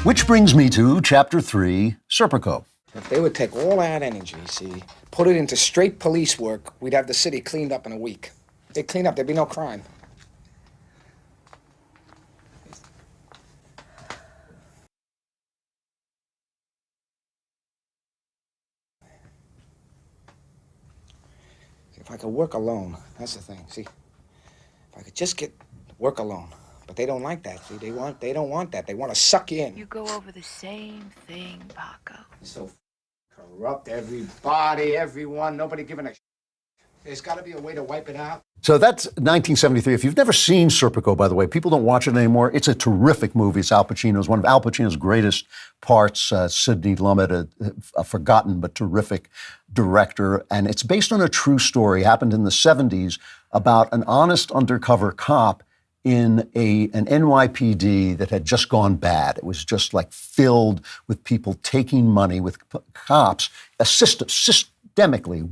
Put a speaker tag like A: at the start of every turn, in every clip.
A: Which brings me to Chapter 3, Serpico.
B: If they would take all that energy, see, put it into straight police work, we'd have the city cleaned up in a week. If they clean up, there'd be no crime. If I could work alone, that's the thing, see? If I could just get work alone. But they don't like that, see? They don't want that. They want to suck you in.
C: You go over the same thing, Paco.
B: So corrupt, everybody, everyone, nobody giving a shit. There's got to be a way to wipe it out.
A: So that's 1973. If you've never seen Serpico, by the way, people don't watch it anymore. It's a terrific movie. It's Al Pacino's, one of Al Pacino's greatest parts. Sidney Lumet, a forgotten but terrific director. And it's based on a true story. It happened in the 70s about an honest undercover cop in an NYPD that had just gone bad. It was just like filled with people taking money, with cops, systemically,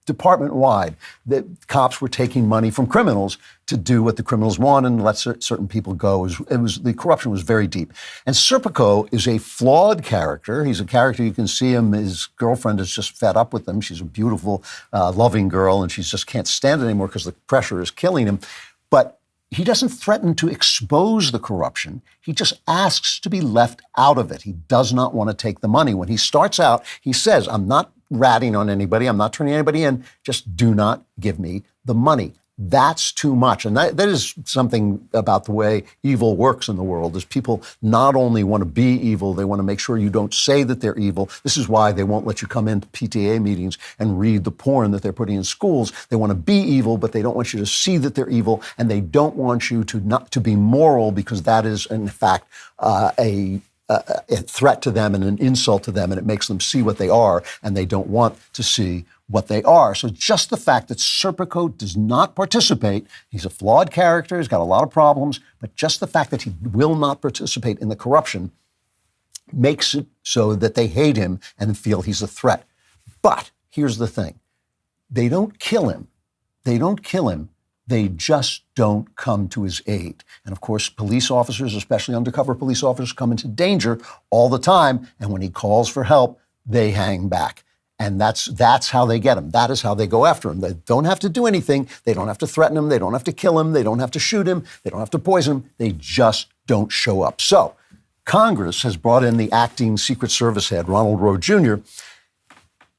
A: department-wide, the cops were taking money from criminals to do what the criminals want and let certain people go. The corruption was very deep. And Serpico is a flawed character. He's a character, you can see him, his girlfriend is just fed up with him. She's a beautiful, loving girl, and she just can't stand it anymore because the pressure is killing him. But he doesn't threaten to expose the corruption. He just asks to be left out of it. He does not want to take the money. When he starts out, he says, I'm not ratting on anybody. I'm not turning anybody in. Just do not give me the money. That's too much. And that is something about the way evil works in the world, is people not only want to be evil, they want to make sure you don't say that they're evil. This is why they won't let you come into PTA meetings and read the porn that they're putting in schools. They want to be evil, but they don't want you to see that they're evil, and they don't want you to be moral, because that is, in fact, a threat to them and an insult to them, and it makes them see what they are, and they don't want to see what they are. So just the fact that Serpico does not participate, he's a flawed character, he's got a lot of problems, but just the fact that he will not participate in the corruption makes it so that they hate him and feel he's a threat. But here's the thing. They don't kill him. They just don't come to his aid. And of course, police officers, especially undercover police officers, come into danger all the time. And when he calls for help, they hang back. And that's how they get him. That is how they go after him. They don't have to do anything. They don't have to threaten him. They don't have to kill him. They don't have to shoot him. They don't have to poison him. They just don't show up. So Congress has brought in the acting Secret Service head, Ronald Rowe Jr.,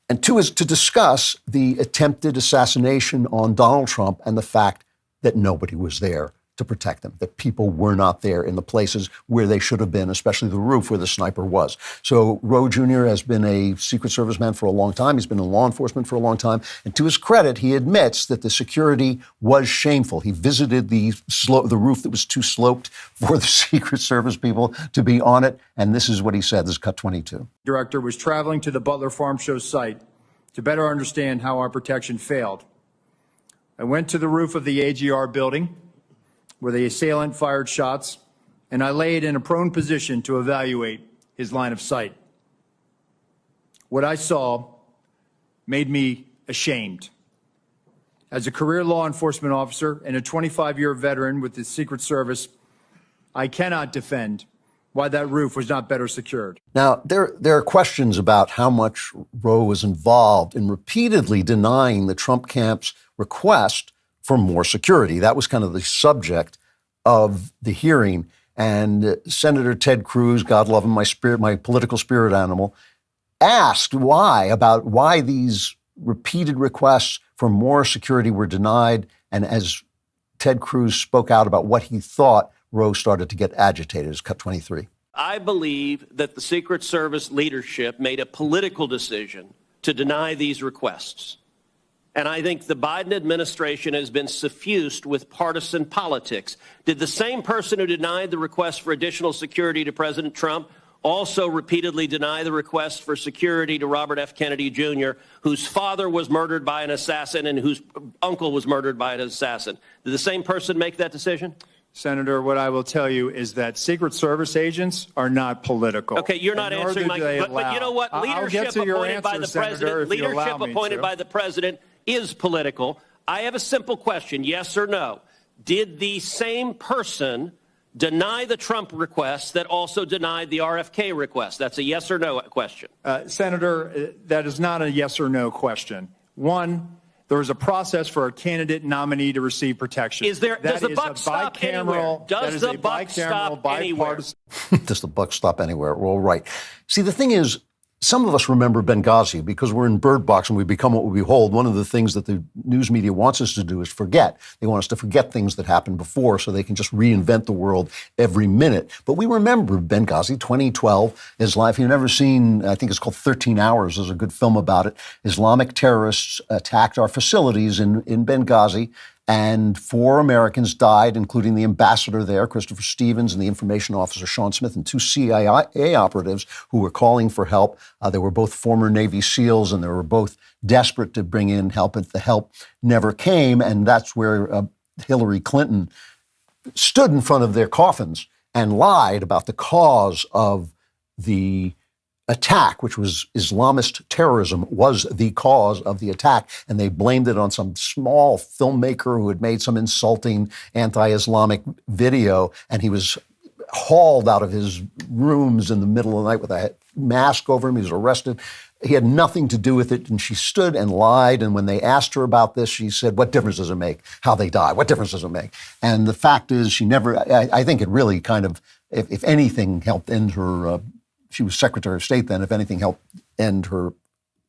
A: and to discuss the attempted assassination on Donald Trump and the fact that nobody was there to protect them, that people were not there in the places where they should have been, especially the roof where the sniper was. So Rowe Jr. has been a Secret Service man for a long time. He's been in law enforcement for a long time. And to his credit, he admits that the security was shameful. He visited the roof that was too sloped for the Secret Service people to be on it. And this is what he said. This is cut 22.
D: Director was traveling to the Butler Farm Show site to better understand how our protection failed. I went to the roof of the AGR building where the assailant fired shots, and I laid in a prone position to evaluate his line of sight. What I saw made me ashamed. As a career law enforcement officer and a 25-year veteran with the Secret Service, I cannot defend why that roof was not better secured.
A: Now, there are questions about how much Rowe was involved in repeatedly denying the Trump camp's request for more security. That was kind of the subject of the hearing. And Senator Ted Cruz, God love him, my political spirit animal, asked why these repeated requests for more security were denied. And as Ted Cruz spoke out about what he thought, Rowe started to get agitated. It's cut 23.
E: I believe that the Secret Service leadership made a political decision to deny these requests. And I think the Biden administration has been suffused with partisan politics. Did the same person who denied the request for additional security to President Trump also repeatedly deny the request for security to Robert F. Kennedy Jr., whose father was murdered by an assassin and whose uncle was murdered by an assassin? Did the same person make that decision?
D: Senator, what I will tell you is that Secret Service agents are not political.
E: Okay, you're not answering my question. But you know what? Leadership appointed by the president, leadership appointed by the president is political. I have a simple question, yes or no. Did the same person deny the Trump request that also denied the RFK request? That's a yes or no question.
D: Senator, that is not a yes or no question. One, there is a process for a candidate nominee to receive protection.
E: Does the buck stop anywhere? Does the buck stop anywhere?
A: Does the buck stop anywhere? Well, right. See, the thing is, some of us remember Benghazi because we're in Bird Box and we become what we behold. One of the things that the news media wants us to do is forget. They want us to forget things that happened before so they can just reinvent the world every minute. But we remember Benghazi, 2012, Islam. If you've never seen, I think it's called 13 Hours. There's a good film about it. Islamic terrorists attacked our facilities in Benghazi, and 4 Americans died, including the ambassador there, Christopher Stevens, and the information officer, Sean Smith, and 2 CIA operatives who were calling for help. They were both former Navy SEALs, and they were both desperate to bring in help, and the help never came. And that's where Hillary Clinton stood in front of their coffins and lied about the cause of the attack, which was Islamist terrorism, was the cause of the attack. And they blamed it on some small filmmaker who had made some insulting anti-Islamic video. And he was hauled out of his rooms in the middle of the night with a mask over him. He was arrested. He had nothing to do with it. And she stood and lied. And when they asked her about this, she said, what difference does it make how they die? What difference does it make? And the fact is, she never, I think it really kind of, if anything, helped end her, she was Secretary of State then. If anything helped end her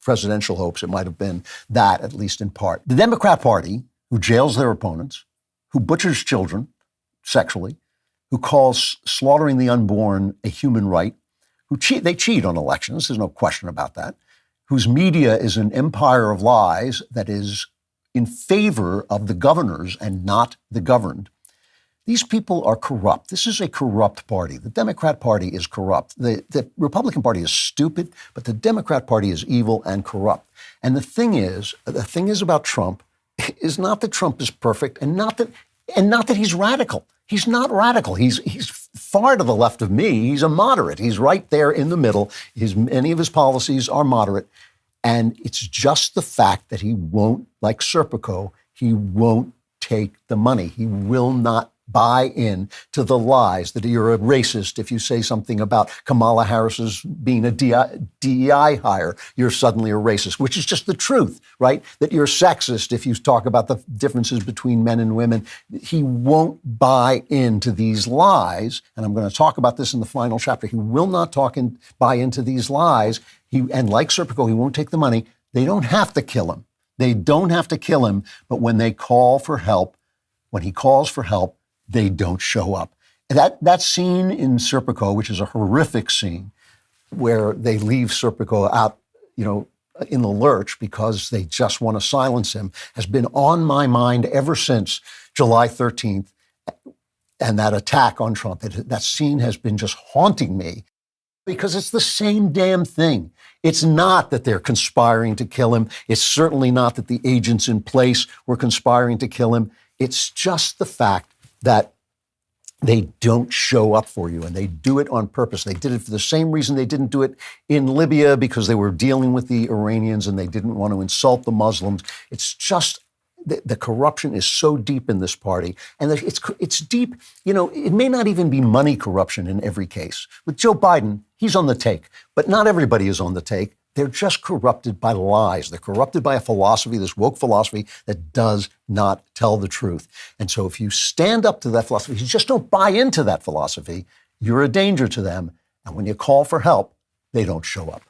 A: presidential hopes, it might have been that, at least in part. The Democrat Party, who jails their opponents, who butchers children sexually, who calls slaughtering the unborn a human right, they cheat on elections, there's no question about that, whose media is an empire of lies that is in favor of the governors and not the governed. These people are corrupt. This is a corrupt party. The Democrat Party is corrupt. The Republican Party is stupid, but the Democrat Party is evil and corrupt. And the thing is about Trump is not that Trump is perfect and not that he's radical. He's not radical. He's far to the left of me. He's a moderate. He's right there in the middle. Many of his policies are moderate. And it's just the fact that he won't, like Serpico, he won't take the money. He will not buy in to the lies that you're a racist if you say something about Kamala Harris's being a DEI hire. You're suddenly a racist, which is just the truth, right? That you're sexist if you talk about the differences between men and women. He won't buy into these lies, and I'm going to talk about this in the final chapter. He will not buy into these lies. And like Serpico, he won't take the money. They don't have to kill him. They don't have to kill him, but when they call for help, when he calls for help, they don't show up. That scene in Serpico, which is a horrific scene, where they leave Serpico out, in the lurch because they just want to silence him, has been on my mind ever since July 13th and that attack on Trump. That scene has been just haunting me because it's the same damn thing. It's not that they're conspiring to kill him. It's certainly not that the agents in place were conspiring to kill him. It's just the fact that they don't show up for you, and they do it on purpose. They did it for the same reason they didn't do it in Libya, because they were dealing with the Iranians and they didn't want to insult the Muslims. It's just the corruption is so deep in this party, and it's deep. It may not even be money corruption in every case. With Joe Biden, he's on the take, but not everybody is on the take. They're just corrupted by lies. They're corrupted by a philosophy, this woke philosophy that does not tell the truth. And so if you stand up to that philosophy, you just don't buy into that philosophy, you're a danger to them. And when you call for help, they don't show up.